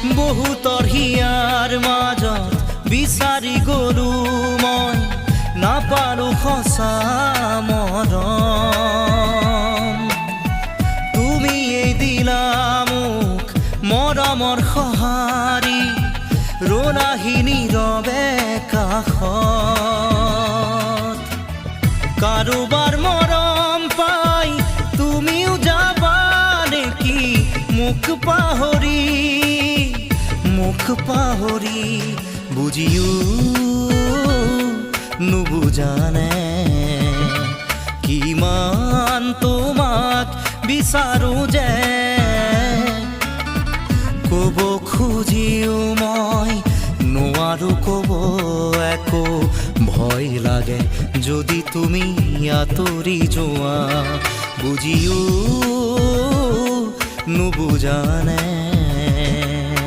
বহুতৰ হিয়াৰ মাজত বিচাৰি গলো মই নাপালো সঁচা মৰম তুমি এই দিলা মোক মৰমৰ সঁহাৰি ৰোনাহি নীৰৱে কাষত কাৰোবাৰ মৰম পাই তুমিও যাবা নেকি মুখ পাহৰি বুজিও নুবুজানে কিমান তোমাক বিচাৰো যে ক'ব খুজিও মই নোৱাৰো ক'ব একো ভয় লাগে যদি তুমি আঁতৰি যোৱা বুজিও নুবুজানে